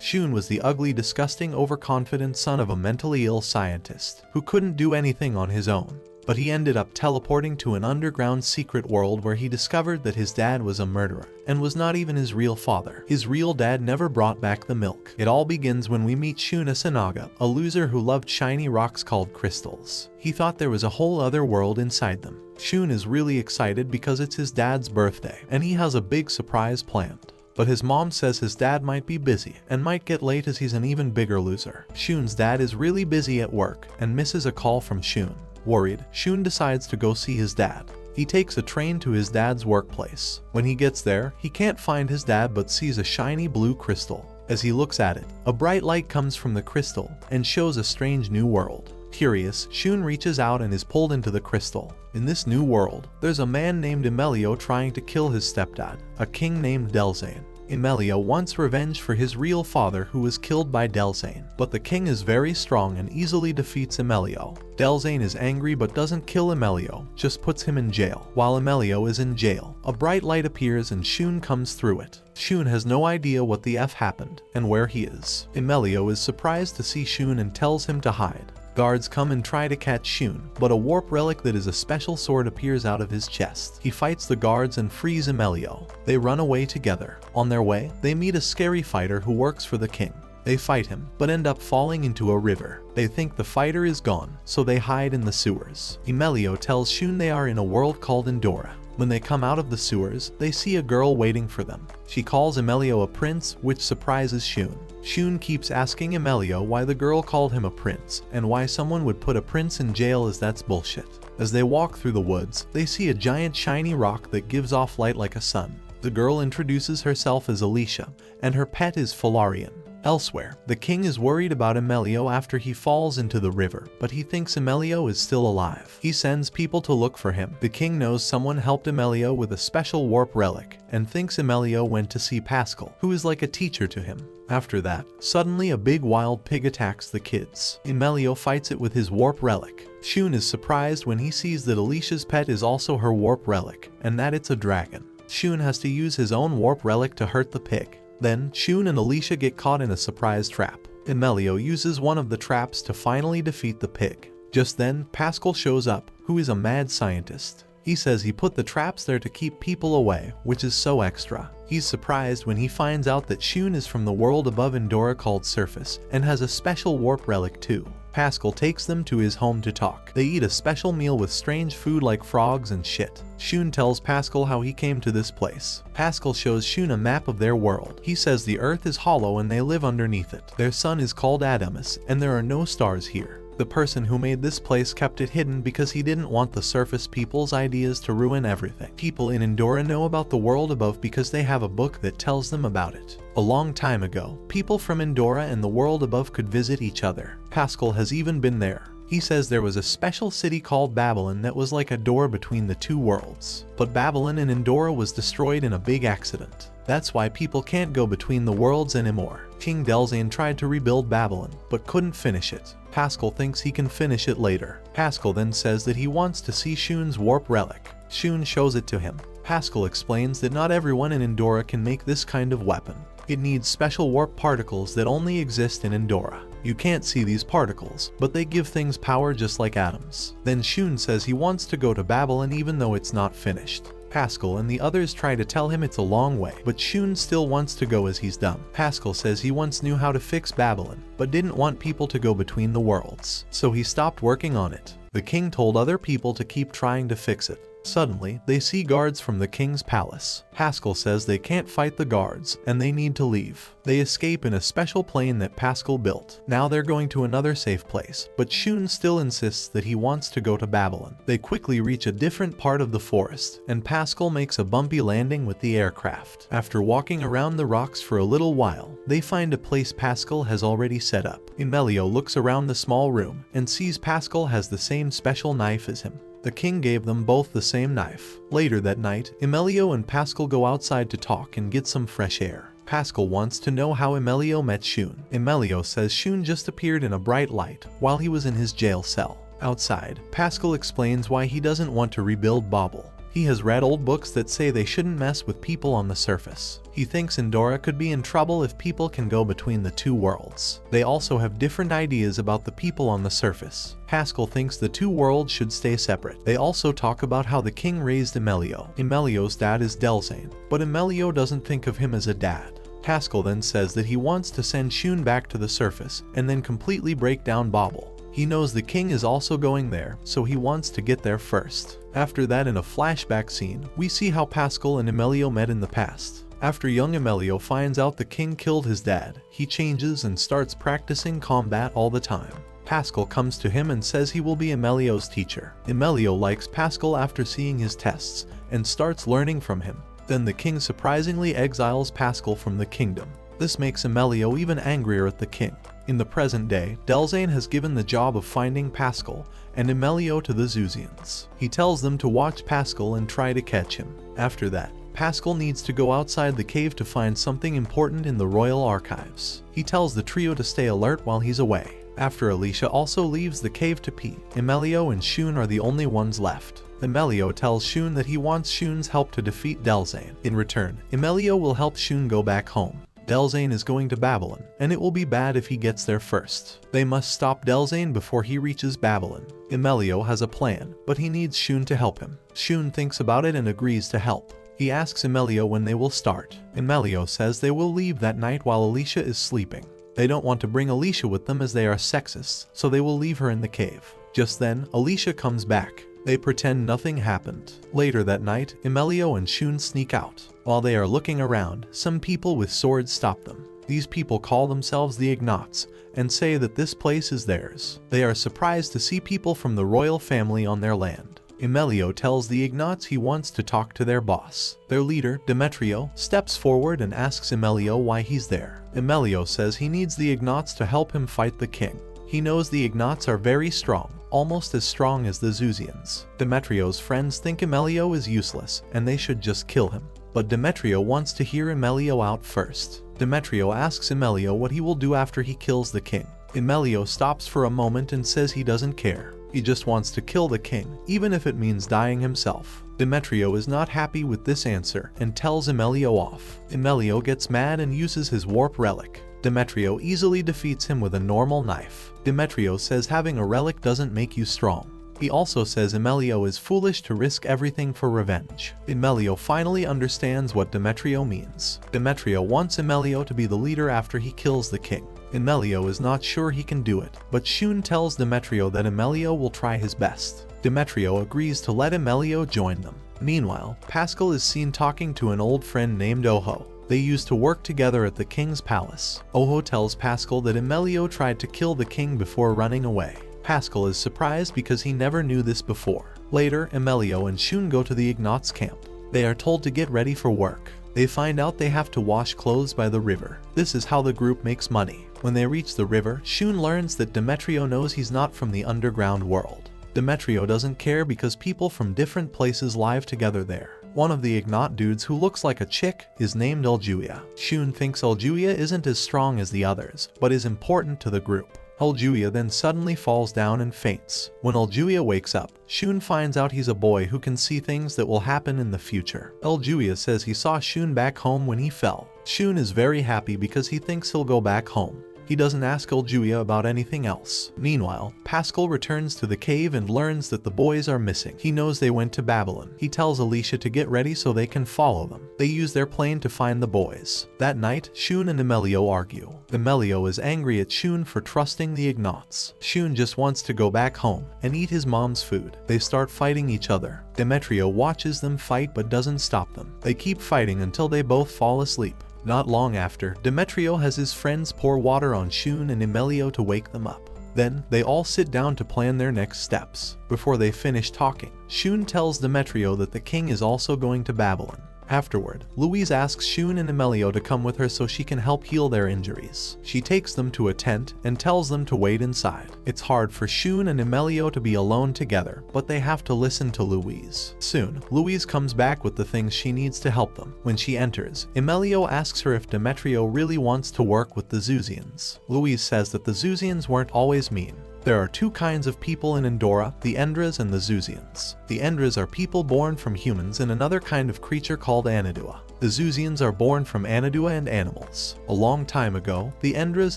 Shun was the ugly, disgusting, overconfident son of a mentally ill scientist who couldn't do anything on his own. But he ended up teleporting to an underground secret world where he discovered that his dad was a murderer and was not even his real father. His real dad never brought back the milk. It all begins when we meet Shun Asanaga, a loser who loved shiny rocks called crystals. He thought there was a whole other world inside them. Shun is really excited because it's his dad's birthday and he has a big surprise planned. But his mom says his dad might be busy and might get late as he's an even bigger loser. Shun's dad is really busy at work and misses a call from Shun. Worried, Shun decides to go see his dad. He takes a train to his dad's workplace. When he gets there, he can't find his dad but sees a shiny blue crystal. As he looks at it, a bright light comes from the crystal and shows a strange new world. Curious, Shun reaches out and is pulled into the crystal. In this new world, there's a man named Emelio trying to kill his stepdad, a king named Delzane. Emelio wants revenge for his real father who was killed by Delzane, but the king is very strong and easily defeats Emelio. Delzane is angry but doesn't kill Emelio, just puts him in jail. While Emelio is in jail, a bright light appears and Shun comes through it. Shun has no idea what the F happened and where he is. Emelio is surprised to see Shun and tells him to hide. Guards come and try to catch Shun, but a warp relic that is a special sword appears out of his chest. He fights the guards and frees Emelio. They run away together. On their way, they meet a scary fighter who works for the king. They fight him, but end up falling into a river. They think the fighter is gone, so they hide in the sewers. Emelio tells Shun they are in a world called Endora. When they come out of the sewers, they see a girl waiting for them. She calls Emelio a prince, which surprises Shun. Shun keeps asking Emelio why the girl called him a prince, and why someone would put a prince in jail as that's bullshit. As they walk through the woods, they see a giant shiny rock that gives off light like a sun. The girl introduces herself as Alicia, and her pet is Falarian. Elsewhere, the king is worried about Emelio after he falls into the river, but he thinks Emelio is still alive. He sends people to look for him. The king knows someone helped Emelio with a special warp relic, and thinks Emelio went to see Pascal, who is like a teacher to him. After that, suddenly a big wild pig attacks the kids. Emelio fights it with his warp relic. Shun is surprised when he sees that Alicia's pet is also her warp relic, and that it's a dragon. Shun has to use his own warp relic to hurt the pig. Then, Shun and Alicia get caught in a surprise trap. Emelio uses one of the traps to finally defeat the pig. Just then, Pascal shows up, who is a mad scientist. He says he put the traps there to keep people away, which is so extra. He's surprised when he finds out that Shun is from the world above Endora called Surface, and has a special warp relic too. Pascal takes them to his home to talk. They eat a special meal with strange food like frogs and shit. Shun tells Pascal how he came to this place. Pascal shows Shun a map of their world. He says the earth is hollow and they live underneath it. Their sun is called Adamus, and there are no stars here. The person who made this place kept it hidden because he didn't want the surface people's ideas to ruin everything. People in Endora know about the world above because they have a book that tells them about it. A long time ago, people from Endora and the world above could visit each other. Pascal has even been there. He says there was a special city called Babylon that was like a door between the two worlds. But Babylon and Endora was destroyed in a big accident. That's why people can't go between the worlds anymore. King Delzane tried to rebuild Babylon, but couldn't finish it. Pascal thinks he can finish it later. Pascal then says that he wants to see Shun's warp relic. Shun shows it to him. Pascal explains that not everyone in Endora can make this kind of weapon. It needs special warp particles that only exist in Endora. You can't see these particles, but they give things power just like atoms. Then Shun says he wants to go to Babylon even though it's not finished. Pascal and the others try to tell him it's a long way, but Shun still wants to go as he's dumb. Pascal says he once knew how to fix Babylon, but didn't want people to go between the worlds, so he stopped working on it. The king told other people to keep trying to fix it. Suddenly, they see guards from the king's palace. Pascal says they can't fight the guards, and they need to leave. They escape in a special plane that Pascal built. Now they're going to another safe place, but Shun still insists that he wants to go to Babylon. They quickly reach a different part of the forest, and Pascal makes a bumpy landing with the aircraft. After walking around the rocks for a little while, they find a place Pascal has already set up. Emelio looks around the small room, and sees Pascal has the same special knife as him. The king gave them both the same knife. Later that night, Emelio and Pascal go outside to talk and get some fresh air. Pascal wants to know how Emelio met Shun. Emelio says Shun just appeared in a bright light while he was in his jail cell. Outside, Pascal explains why he doesn't want to rebuild Babel. He has read old books that say they shouldn't mess with people on the surface. He thinks Endora could be in trouble if people can go between the two worlds. They also have different ideas about the people on the surface. Pascal thinks the two worlds should stay separate. They also talk about how the king raised Emilio. Emilio's dad is Delzane, but Emilio doesn't think of him as a dad. Pascal then says that he wants to send Shun back to the surface and then completely break down Bobble. He knows the king is also going there, so he wants to get there first. After that, in a flashback scene, we see how Pascal and Emilio met in the past. After young Emilio finds out the king killed his dad, he changes and starts practicing combat all the time. Pascal comes to him and says he will be Emilio's teacher. Emilio likes Pascal after seeing his tests and starts learning from him. Then the king surprisingly exiles Pascal from the kingdom. This makes Emilio even angrier at the king. In the present day, Delzane has given the job of finding Pascal and Emilio to the Zuzians. He tells them to watch Pascal and try to catch him. After that, Pascal needs to go outside the cave to find something important in the royal archives. He tells the trio to stay alert while he's away. After Alicia also leaves the cave to pee, Emilio and Shun are the only ones left. Emilio tells Shun that he wants Shun's help to defeat Delzane. In return, Emilio will help Shun go back home. Delzane is going to Babylon, and it will be bad if he gets there first. They must stop Delzane before he reaches Babylon. Emilio has a plan, but he needs Shun to help him. Shun thinks about it and agrees to help. He asks Emilio when they will start. Emilio says they will leave that night while Alicia is sleeping. They don't want to bring Alicia with them as they are sexist, so they will leave her in the cave. Just then, Alicia comes back. They pretend nothing happened. Later that night, Emilio and Shun sneak out. While they are looking around, some people with swords stop them. These people call themselves the Ignots and say that this place is theirs. They are surprised to see people from the royal family on their land. Emilio tells the Ignots he wants to talk to their boss. Their leader, Demetrio, steps forward and asks Emilio why he's there. Emilio says he needs the Ignots to help him fight the king. He knows the Ignots are very strong, almost as strong as the Zuzians. Demetrio's friends think Emilio is useless and they should just kill him. But Demetrio wants to hear Emilio out first. Demetrio asks Emilio what he will do after he kills the king. Emilio stops for a moment and says he doesn't care. He just wants to kill the king, even if it means dying himself. Demetrio is not happy with this answer and tells Emilio off. Emilio gets mad and uses his warp relic. Demetrio easily defeats him with a normal knife. Demetrio says having a relic doesn't make you strong. He also says Emilio is foolish to risk everything for revenge. Emilio finally understands what Demetrio means. Demetrio wants Emilio to be the leader after he kills the king. Emilio is not sure he can do it, but Shun tells Demetrio that Emilio will try his best. Demetrio agrees to let Emilio join them. Meanwhile, Pascal is seen talking to an old friend named Oho. They used to work together at the king's palace. Oho tells Pascal that Emilio tried to kill the king before running away. Pascal is surprised because he never knew this before. Later, Emilio and Shun go to the Ignots camp. They are told to get ready for work. They find out they have to wash clothes by the river. This is how the group makes money. When they reach the river, Shun learns that Demetrio knows he's not from the underground world. Demetrio doesn't care because people from different places live together there. One of the Ignot dudes who looks like a chick is named Eljuia. Shun thinks Eljuia isn't as strong as the others, but is important to the group. Eljuia then suddenly falls down and faints. When Eljuia wakes up, Shun finds out he's a boy who can see things that will happen in the future. Eljuia says he saw Shun back home when he fell. Shun is very happy because he thinks he'll go back home. He doesn't ask Eljuia about anything else. Meanwhile, Pascal returns to the cave and learns that the boys are missing. He knows they went to Babylon. He tells Alicia to get ready so they can follow them. They use their plane to find the boys. That night, Shun and Emilio argue. Emilio is angry at Shun for trusting the Ignots. Shun just wants to go back home and eat his mom's food. They start fighting each other. Demetrio watches them fight but doesn't stop them. They keep fighting until they both fall asleep. Not long after, Demetrio has his friends pour water on Shun and Emilio to wake them up. Then, they all sit down to plan their next steps. Before they finish talking, Shun tells Demetrio that the king is also going to Babylon. Afterward, Louise asks Shun and Emilio to come with her so she can help heal their injuries. She takes them to a tent and tells them to wait inside. It's hard for Shun and Emilio to be alone together, but they have to listen to Louise. Soon, Louise comes back with the things she needs to help them. When she enters, Emilio asks her if Demetrio really wants to work with the Zuzians. Louise says that the Zuzians weren't always mean. There are two kinds of people in Endora, the Endras and the Zuzians. The Endras are people born from humans and another kind of creature called Anadua. The Zuzians are born from Anadua and animals. A long time ago, the Endras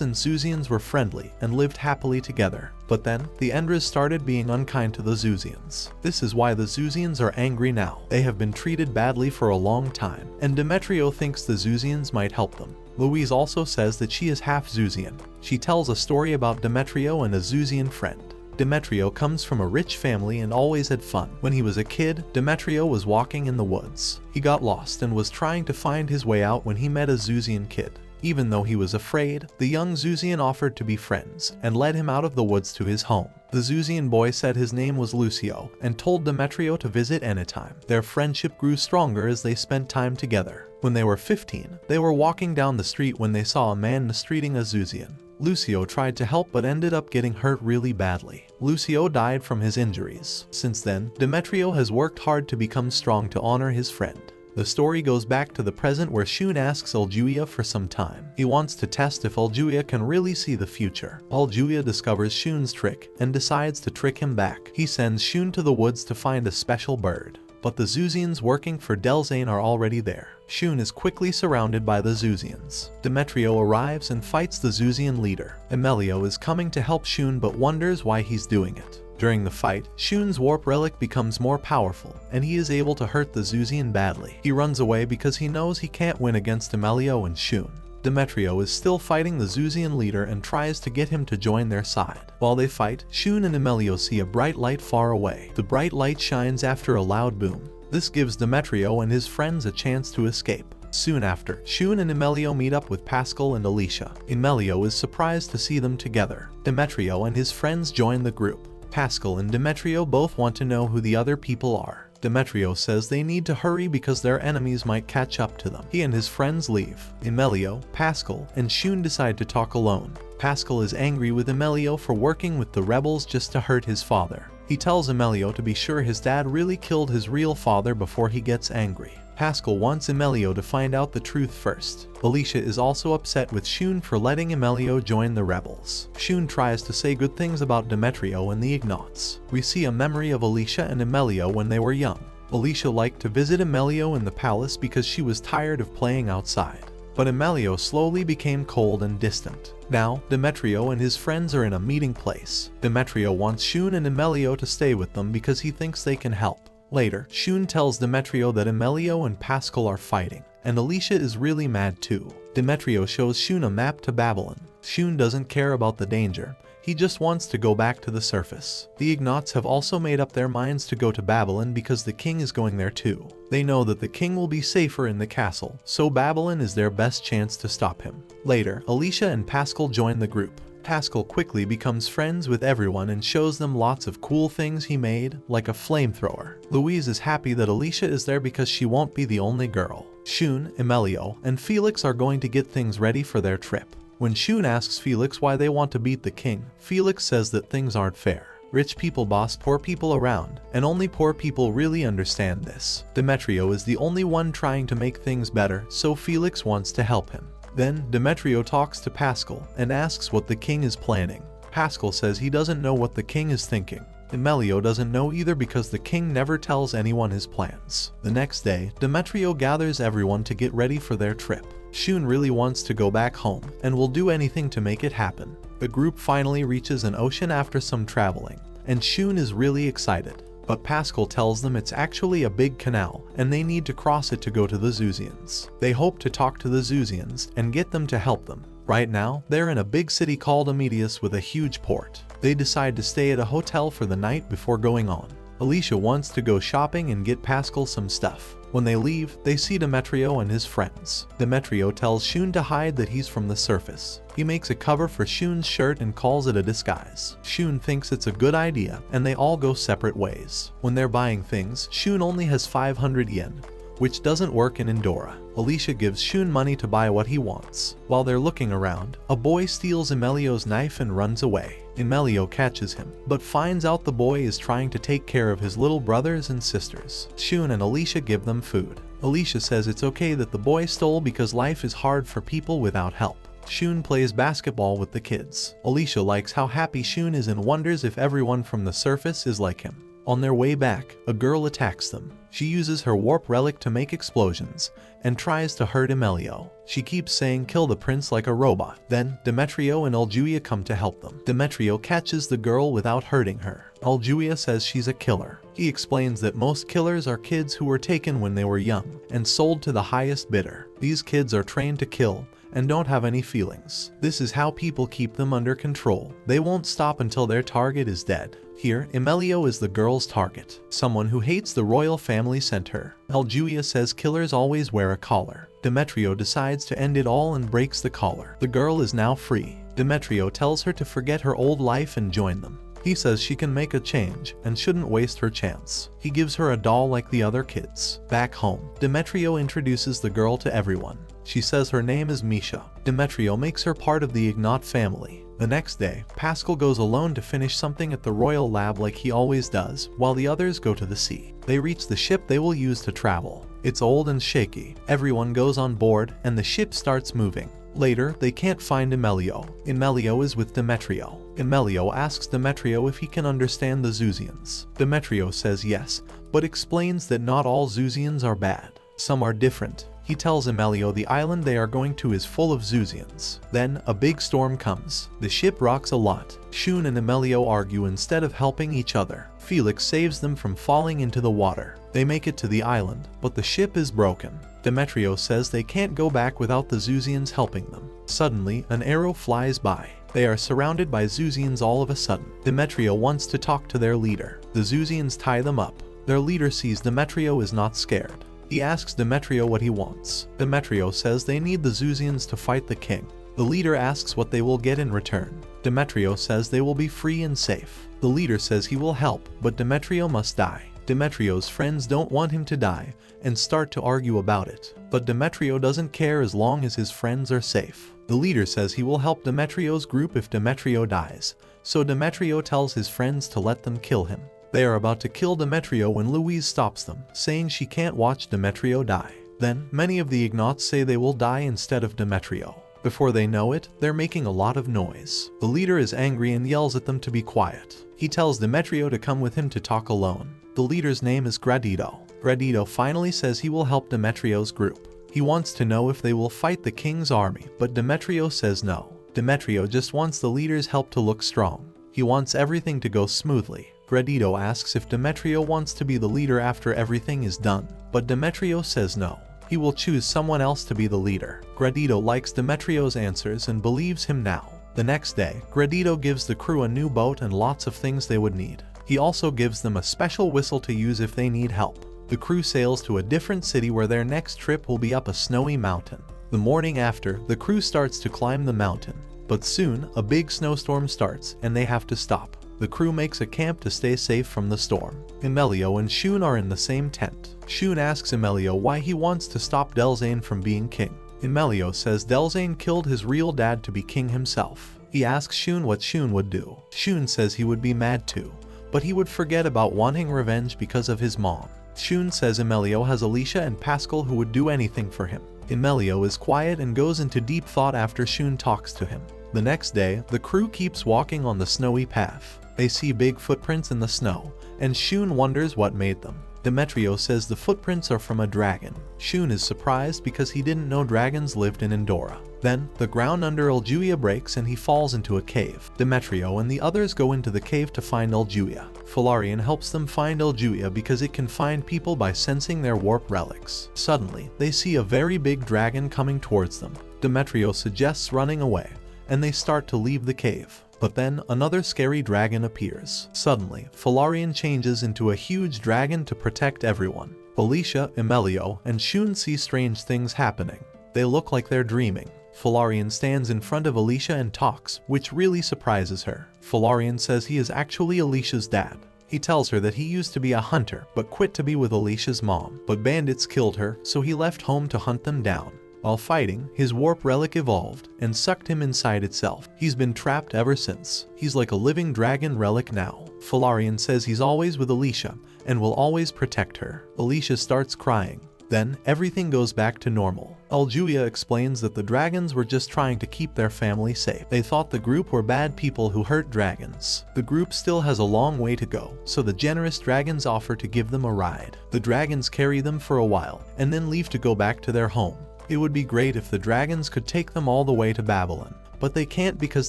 and Zuzians were friendly and lived happily together. But then, the Endras started being unkind to the Zuzians. This is why the Zuzians are angry now. They have been treated badly for a long time, and Demetrio thinks the Zuzians might help them. Louise also says that she is half Zuzian. She tells a story about Demetrio and a Zuzian friend. Demetrio comes from a rich family and always had fun. When he was a kid, Demetrio was walking in the woods. He got lost and was trying to find his way out when he met a Zuzian kid. Even though he was afraid, the young Zuzian offered to be friends and led him out of the woods to his home. The Zuzian boy said his name was Lucio and told Demetrio to visit anytime. Their friendship grew stronger as they spent time together. When they were 15, they were walking down the street when they saw a man mistreating a Zuzian. Lucio tried to help but ended up getting hurt really badly. Lucio died from his injuries. Since then, Demetrio has worked hard to become strong to honor his friend. The story goes back to the present where Shun asks Uljuia for some time. He wants to test if Uljuia can really see the future. Uljuia discovers Shun's trick and decides to trick him back. He sends Shun to the woods to find a special bird. But the Zuzians working for Delzane are already there. Shun is quickly surrounded by the Zuzians. Demetrio arrives and fights the Zuzian leader. Emelio is coming to help Shun but wonders why he's doing it. During the fight, Shun's warp relic becomes more powerful, and he is able to hurt the Zuzian badly. He runs away because he knows he can't win against Emelio and Shun. Demetrio is still fighting the Zuzian leader and tries to get him to join their side. While they fight, Shun and Emelio see a bright light far away. The bright light shines after a loud boom. This gives Demetrio and his friends a chance to escape. Soon after, Shun and Emelio meet up with Pascal and Alicia. Emelio is surprised to see them together. Demetrio and his friends join the group. Pascal and Demetrio both want to know who the other people are. Demetrio says they need to hurry because their enemies might catch up to them. He and his friends leave. Emelio, Pascal, and Shun decide to talk alone. Pascal is angry with Emelio for working with the rebels just to hurt his father. He tells Emelio to be sure his dad really killed his real father before he gets angry. Pascal wants Emelio to find out the truth first. Alicia is also upset with Shun for letting Emelio join the rebels. Shun tries to say good things about Demetrio and the Ignaughts. We see a memory of Alicia and Emelio when they were young. Alicia liked to visit Emelio in the palace because she was tired of playing outside. But Emelio slowly became cold and distant. Now, Demetrio and his friends are in a meeting place. Demetrio wants Shun and Emelio to stay with them because he thinks they can help. Later, Shun tells Demetrio that Emelio and Pascal are fighting, and Alicia is really mad too. Demetrio shows Shun a map to Babylon. Shun doesn't care about the danger. He just wants to go back to the surface. The Ignaughts have also made up their minds to go to Babylon because the king is going there too. They know that the king will be safer in the castle, so Babylon is their best chance to stop him. Later, Alicia and Pascal join the group. Pascal quickly becomes friends with everyone and shows them lots of cool things he made, like a flamethrower. Louise is happy that Alicia is there because she won't be the only girl. Shun, Emelio, and Felix are going to get things ready for their trip. When Shun asks Felix why they want to beat the king, Felix says that things aren't fair. Rich people boss poor people around, and only poor people really understand this. Demetrio is the only one trying to make things better, so Felix wants to help him. Then, Demetrio talks to Pascal and asks what the king is planning. Pascal says he doesn't know what the king is thinking. Emelio doesn't know either because the king never tells anyone his plans. The next day, Demetrio gathers everyone to get ready for their trip. Shun really wants to go back home and will do anything to make it happen. The group finally reaches an ocean after some traveling, and Shun is really excited. But Pascal tells them it's actually a big canal, and they need to cross it to go to the Zuzians. They hope to talk to the Zuzians and get them to help them. Right now, they're in a big city called Amedius with a huge port. They decide to stay at a hotel for the night before going on. Alicia wants to go shopping and get Pascal some stuff. When they leave, they see Demetrio and his friends. Demetrio tells Shun to hide that he's from the surface. He makes a cover for Shun's shirt and calls it a disguise. Shun thinks it's a good idea, and they all go separate ways. When they're buying things, Shun only has 500 yen, which doesn't work in Endora. Alicia gives Shun money to buy what he wants. While they're looking around, a boy steals Emelio's knife and runs away. Emelio catches him, but finds out the boy is trying to take care of his little brothers and sisters. Shun and Alicia give them food. Alicia says it's okay that the boy stole because life is hard for people without help. Shun plays basketball with the kids. Alicia likes how happy Shun is and wonders if everyone from the surface is like him. On their way back, a girl attacks them. She uses her warp relic to make explosions and tries to hurt Emilio. She keeps saying kill the prince like a robot. Then, Demetrio and Uljuia come to help them. Demetrio catches the girl without hurting her. Uljuia says she's a killer. He explains that most killers are kids who were taken when they were young and sold to the highest bidder. These kids are trained to kill and don't have any feelings. This is how people keep them under control. They won't stop until their target is dead. Here, Emilio is the girl's target. Someone who hates the royal family sent her. Uljuia says killers always wear a collar. Demetrio decides to end it all and breaks the collar. The girl is now free. Demetrio tells her to forget her old life and join them. He says she can make a change and shouldn't waste her chance. He gives her a doll like the other kids. Back home, Demetrio introduces the girl to everyone. She says her name is Misha. Demetrio makes her part of the Ignat family. The next day, Pascal goes alone to finish something at the royal lab like he always does, while the others go to the sea. They reach the ship they will use to travel. It's old and shaky. Everyone goes on board, and the ship starts moving. Later, they can't find Emilio. Emilio is with Demetrio. Emilio asks Demetrio if he can understand the Zuzians. Demetrio says yes, but explains that not all Zuzians are bad. Some are different. He tells Emilio the island they are going to is full of Zuzians. Then, a big storm comes. The ship rocks a lot. Shun and Emilio argue instead of helping each other. Felix saves them from falling into the water. They make it to the island, but the ship is broken. Demetrio says they can't go back without the Zuzians helping them. Suddenly, an arrow flies by. They are surrounded by Zuzians all of a sudden. Demetrio wants to talk to their leader. The Zuzians tie them up. Their leader sees Demetrio is not scared. He asks Demetrio what he wants. Demetrio says they need the Zuzians to fight the king. The leader asks what they will get in return. Demetrio says they will be free and safe. The leader says he will help, but Demetrio must die. Demetrio's friends don't want him to die and start to argue about it. But Demetrio doesn't care as long as his friends are safe. The leader says he will help Demetrio's group if Demetrio dies, so Demetrio tells his friends to let them kill him. They are about to kill Demetrio when Louise stops them, saying she can't watch Demetrio die. Then, many of the Ignats say they will die instead of Demetrio. Before they know it, they're making a lot of noise. The leader is angry and yells at them to be quiet. He tells Demetrio to come with him to talk alone. The leader's name is Gradito. Gradito finally says he will help Demetrio's group. He wants to know if they will fight the king's army, but Demetrio says no. Demetrio just wants the leader's help to look strong. He wants everything to go smoothly. Gradito asks if Demetrio wants to be the leader after everything is done, but Demetrio says no. He will choose someone else to be the leader. Gradito likes Demetrio's answers and believes him now. The next day, Gradito gives the crew a new boat and lots of things they would need. He also gives them a special whistle to use if they need help. The crew sails to a different city where their next trip will be up a snowy mountain. The morning after, the crew starts to climb the mountain. But soon, a big snowstorm starts and they have to stop. The crew makes a camp to stay safe from the storm. Emilio and Shun are in the same tent. Shun asks Emilio why he wants to stop Delzane from being king. Emilio says Delzane killed his real dad to be king himself. He asks Shun what Shun would do. Shun says he would be mad too, but he would forget about wanting revenge because of his mom. Shun says Emilio has Alicia and Pascal who would do anything for him. Emilio is quiet and goes into deep thought after Shun talks to him. The next day, the crew keeps walking on the snowy path. They see big footprints in the snow, and Shun wonders what made them. Demetrio says the footprints are from a dragon. Shun is surprised because he didn't know dragons lived in Andorra. Then, the ground under Uljuia breaks and he falls into a cave. Demetrio and the others go into the cave to find Uljuia. Felarian helps them find Uljuia because it can find people by sensing their warp relics. Suddenly, they see a very big dragon coming towards them. Demetrio suggests running away, and they start to leave the cave. But then, another scary dragon appears. Suddenly, Felarian changes into a huge dragon to protect everyone. Alicia, Emilio, and Shun see strange things happening. They look like they're dreaming. Felarian stands in front of Alicia and talks, which really surprises her. Felarian says he is actually Alicia's dad. He tells her that he used to be a hunter, but quit to be with Alicia's mom. But bandits killed her, so he left home to hunt them down. While fighting, his warp relic evolved and sucked him inside itself. He's been trapped ever since. He's like a living dragon relic now. Felarian says he's always with Alicia and will always protect her. Alicia starts crying. Then, everything goes back to normal. Julia explains that the dragons were just trying to keep their family safe. They thought the group were bad people who hurt dragons. The group still has a long way to go, so the generous dragons offer to give them a ride. The dragons carry them for a while, and then leave to go back to their home. It would be great if the dragons could take them all the way to Babylon, but they can't because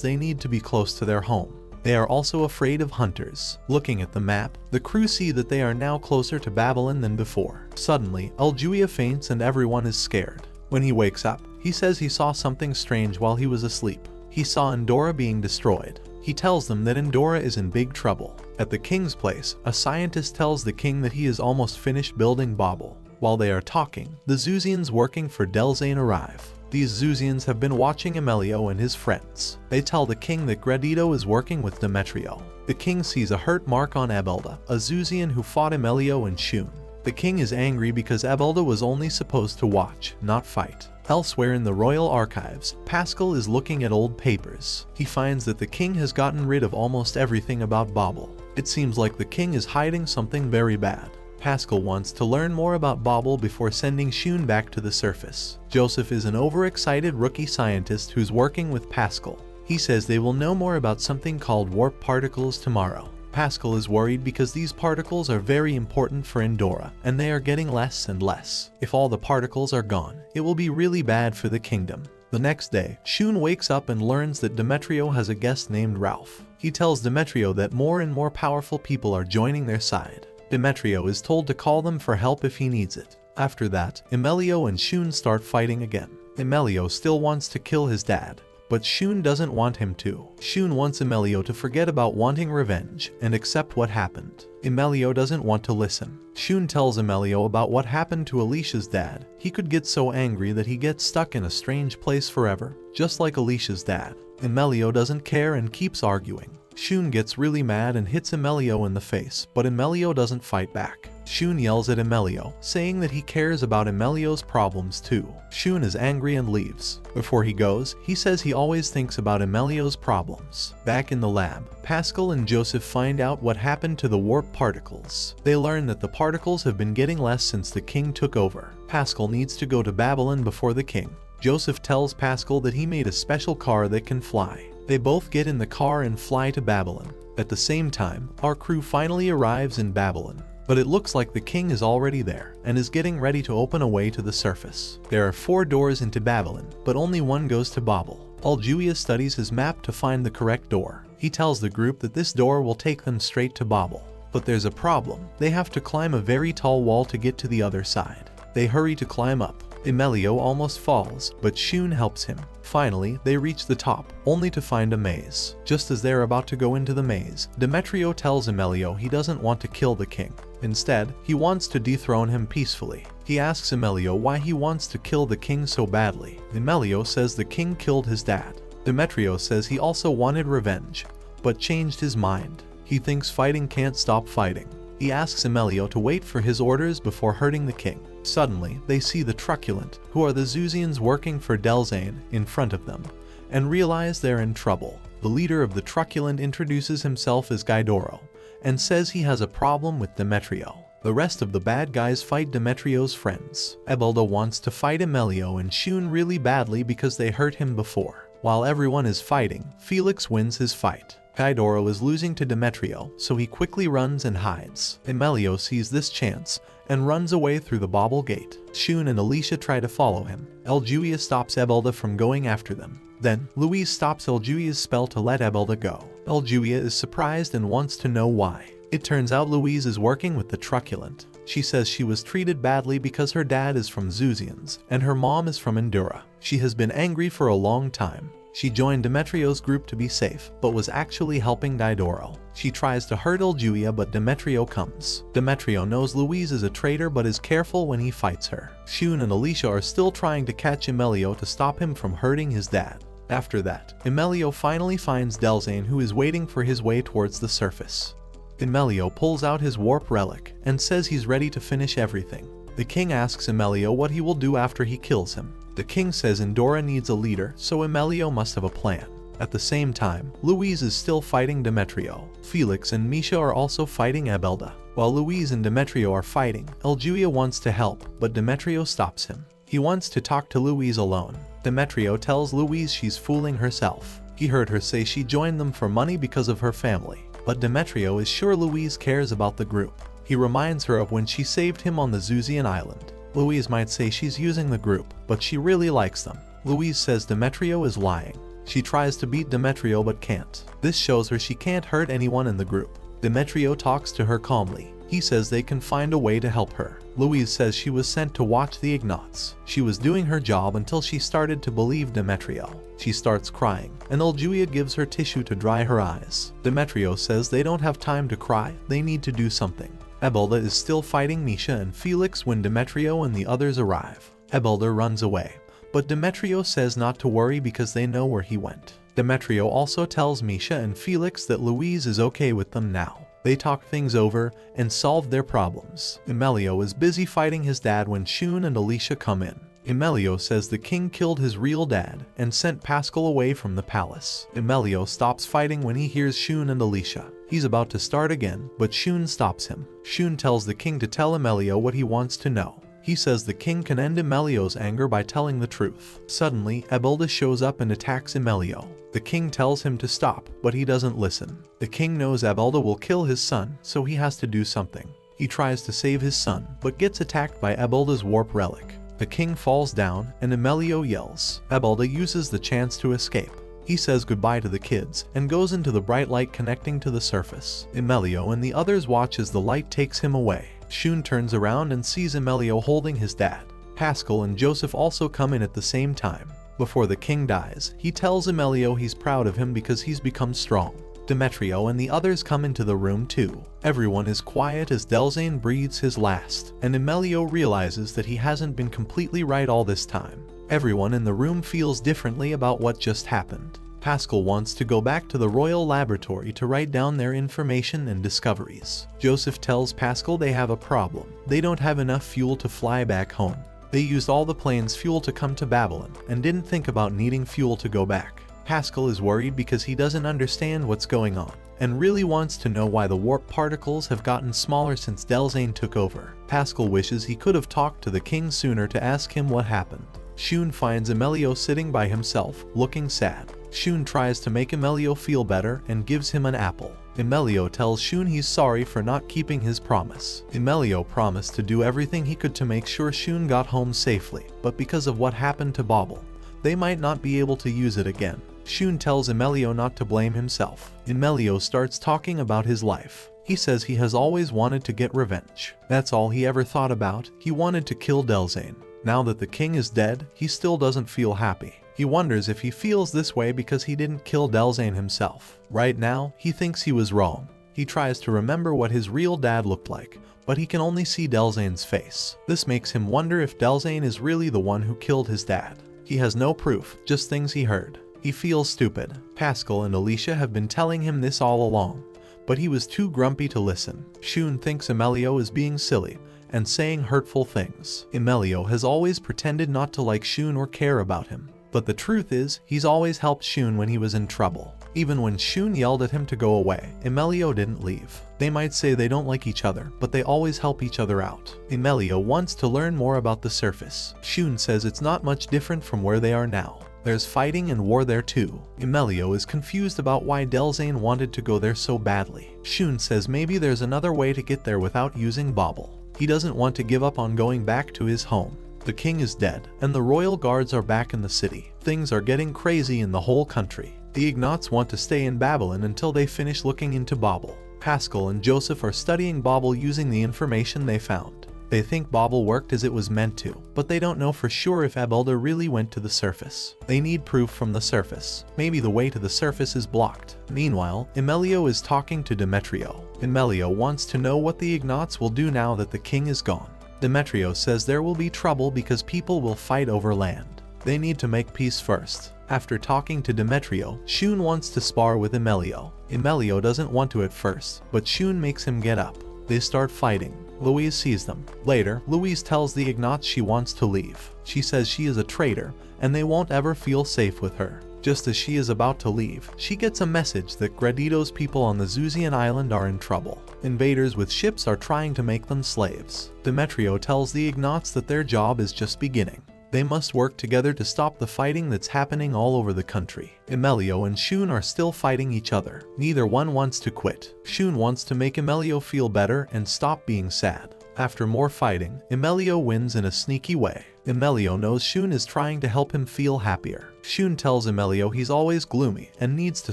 they need to be close to their home. They are also afraid of hunters. Looking at the map, the crew see that they are now closer to Babylon than before. Suddenly, Julia faints and everyone is scared. When he wakes up, he says he saw something strange while he was asleep. He saw Endora being destroyed. He tells them that Endora is in big trouble. At the king's place, a scientist tells the king that he is almost finished building Babel. While they are talking, the Zuzians working for Delzane arrive. These Zuzians have been watching Emilio and his friends. They tell the king that Gradito is working with Demetrio. The king sees a hurt mark on Ebelda, a Zuzian who fought Emilio and Shun. The king is angry because Ebelda was only supposed to watch, not fight. Elsewhere in the royal archives, Pascal is looking at old papers. He finds that the king has gotten rid of almost everything about Babel. It seems like the king is hiding something very bad. Pascal wants to learn more about Babel before sending Shun back to the surface. Joseph is an overexcited rookie scientist who's working with Pascal. He says they will know more about something called warp particles tomorrow. Pascal is worried because these particles are very important for Endora, and they are getting less and less. If all the particles are gone, it will be really bad for the kingdom. The next day, Shun wakes up and learns that Demetrio has a guest named Ralph. He tells Demetrio that more and more powerful people are joining their side. Demetrio is told to call them for help if he needs it. After that, Emilio and Shun start fighting again. Emilio still wants to kill his dad, but Shun doesn't want him to. Shun wants Emilio to forget about wanting revenge and accept what happened. Emilio doesn't want to listen. Shun tells Emilio about what happened to Alicia's dad. He could get so angry that he gets stuck in a strange place forever, just like Alicia's dad. Emilio doesn't care and keeps arguing. Shun gets really mad and hits Emilio in the face, but Emilio doesn't fight back. Shun yells at Emilio, saying that he cares about Emilio's problems too. Shun is angry and leaves. Before he goes, he says he always thinks about Emilio's problems. Back in the lab, Pascal and Joseph find out what happened to the warp particles. They learn that the particles have been getting less since the king took over. Pascal needs to go to Babylon before the king. Joseph tells Pascal that he made a special car that can fly. They both get in the car and fly to Babylon. At the same time, our crew finally arrives in Babylon. But it looks like the king is already there and is getting ready to open a way to the surface. There are 4 doors into Babylon, but only one goes to Babel. Julia studies his map to find the correct door. He tells the group that this door will take them straight to Babel. But there's a problem. They have to climb a very tall wall to get to the other side. They hurry to climb up. Emilio almost falls, but Shun helps him. Finally, they reach the top, only to find a maze. Just as they're about to go into the maze, Demetrio tells Emilio he doesn't want to kill the king. Instead, he wants to dethrone him peacefully. He asks Emilio why he wants to kill the king so badly. Emilio says the king killed his dad. Demetrio says he also wanted revenge, but changed his mind. He thinks fighting can't stop fighting. He asks Emilio to wait for his orders before hurting the king. Suddenly, they see the Truculent, who are the Zuzians working for Delzane, in front of them, and realize they're in trouble. The leader of the Truculent introduces himself as Gaidoro, and says he has a problem with Demetrio. The rest of the bad guys fight Demetrio's friends. Ebelda wants to fight Emilio and Shun really badly because they hurt him before. While everyone is fighting, Felix wins his fight. Gaidoro is losing to Demetrio, so he quickly runs and hides. Emilio sees this chance and runs away through the Babel gate. Shun and Alicia try to follow him. Julia stops Ebelda from going after them. Then, Louise stops Julia's spell to let Ebelda go. Julia is surprised and wants to know why. It turns out Louise is working with the Truculent. She says she was treated badly because her dad is from Zuzians, and her mom is from Endura. She has been angry for a long time. She joined Demetrio's group to be safe, but was actually helping Gaidoro. She tries to hurt Julia, but Demetrio comes. Demetrio knows Louise is a traitor but is careful when he fights her. Shun and Alicia are still trying to catch Emilio to stop him from hurting his dad. After that, Emilio finally finds Delzane, who is waiting for his way towards the surface. Emilio pulls out his warp relic and says he's ready to finish everything. The king asks Emilio what he will do after he kills him. The king says Endora needs a leader, so Emilio must have a plan. At the same time, Louise is still fighting Demetrio. Felix and Misha are also fighting Ebelda. While Louise and Demetrio are fighting, Eljuia wants to help, but Demetrio stops him. He wants to talk to Louise alone. Demetrio tells Louise she's fooling herself. He heard her say she joined them for money because of her family, but Demetrio is sure Louise cares about the group. He reminds her of when she saved him on the Zuzian island. Louise might say she's using the group, but she really likes them. Louise says Demetrio is lying. She tries to beat Demetrio but can't. This shows her she can't hurt anyone in the group. Demetrio talks to her calmly. He says they can find a way to help her. Louise says she was sent to watch the Ignats. She was doing her job until she started to believe Demetrio. She starts crying, and Eljuia gives her tissue to dry her eyes. Demetrio says they don't have time to cry, they need to do something. Ebelda is still fighting Misha and Felix when Demetrio and the others arrive. Ebelda runs away, but Demetrio says not to worry because they know where he went. Demetrio also tells Misha and Felix that Louise is okay with them now. They talk things over and solve their problems. Emelio is busy fighting his dad when Shun and Alicia come in. Emelio says the king killed his real dad and sent Pascal away from the palace. Emelio stops fighting when he hears Shun and Alicia. He's about to start again, but Shun stops him. Shun tells the king to tell Emelio what he wants to know. He says the king can end Emelio's anger by telling the truth. Suddenly, Ebelda shows up and attacks Emelio. The king tells him to stop, but he doesn't listen. The king knows Ebelda will kill his son, so he has to do something. He tries to save his son, but gets attacked by Ebelda's warp relic. The king falls down, and Emelio yells. Ebelda uses the chance to escape. He says goodbye to the kids, and goes into the bright light connecting to the surface. Emelio and the others watch as the light takes him away. Shun turns around and sees Emelio holding his dad. Pascal and Joseph also come in at the same time. Before the king dies, he tells Emelio he's proud of him because he's become strong. Demetrio and the others come into the room too. Everyone is quiet as Delzane breathes his last, and Emelio realizes that he hasn't been completely right all this time. Everyone in the room feels differently about what just happened. Pascal wants to go back to the royal laboratory to write down their information and discoveries. Joseph tells Pascal they have a problem. They don't have enough fuel to fly back home. They used all the plane's fuel to come to Babylon and didn't think about needing fuel to go back. Pascal is worried because he doesn't understand what's going on and really wants to know why the warp particles have gotten smaller since Delzane took over. Pascal wishes he could have talked to the king sooner to ask him what happened. Shun finds Emelio sitting by himself, looking sad. Shun tries to make Emelio feel better and gives him an apple. Emelio tells Shun he's sorry for not keeping his promise. Emelio promised to do everything he could to make sure Shun got home safely, but because of what happened to Bauble, they might not be able to use it again. Shun tells Emelio not to blame himself. Emelio starts talking about his life. He says he has always wanted to get revenge. That's all he ever thought about. He wanted to kill Delzane. Now that the king is dead, he still doesn't feel happy. He wonders if he feels this way because he didn't kill Delzane himself. Right now, he thinks he was wrong. He tries to remember what his real dad looked like, but he can only see Delzane's face. This makes him wonder if Delzane is really the one who killed his dad. He has no proof, just things he heard. He feels stupid. Pascal and Alicia have been telling him this all along, but he was too grumpy to listen. Shun thinks Emelio is being silly and saying hurtful things. Emelio has always pretended not to like Shun or care about him. But the truth is, he's always helped Shun when he was in trouble. Even when Shun yelled at him to go away, Emelio didn't leave. They might say they don't like each other, but they always help each other out. Emelio wants to learn more about the surface. Shun says it's not much different from where they are now. There's fighting and war there too. Emelio is confused about why Delzane wanted to go there so badly. Shun says maybe there's another way to get there without using Bauble. He doesn't want to give up on going back to his home. The king is dead, and the royal guards are back in the city. Things are getting crazy in the whole country. The Ignats want to stay in Babylon until they finish looking into Bauble. Pascal and Joseph are studying Bauble using the information they found. They think Bauble worked as it was meant to, but they don't know for sure if Ebelda really went to the surface. They need proof from the surface. Maybe the way to the surface is blocked. Meanwhile, Emelio is talking to Demetrio. Emelio wants to know what the Ignats will do now that the king is gone. Demetrio says there will be trouble because people will fight over land. They need to make peace first. After talking to Demetrio, Shun wants to spar with Emelio. Emelio doesn't want to at first, but Shun makes him get up. They start fighting. Louise sees them. Later, Louise tells the Ignats she wants to leave. She says she is a traitor, and they won't ever feel safe with her. Just as she is about to leave, she gets a message that Gradito's people on the Zuzian island are in trouble. Invaders with ships are trying to make them slaves. Demetrio tells the Ignates that their job is just beginning. They must work together to stop the fighting that's happening all over the country. Emilio and Shun are still fighting each other. Neither one wants to quit. Shun wants to make Emilio feel better and stop being sad. After more fighting, Emilio wins in a sneaky way. Emilio knows Shun is trying to help him feel happier. Shun tells Emilio he's always gloomy and needs to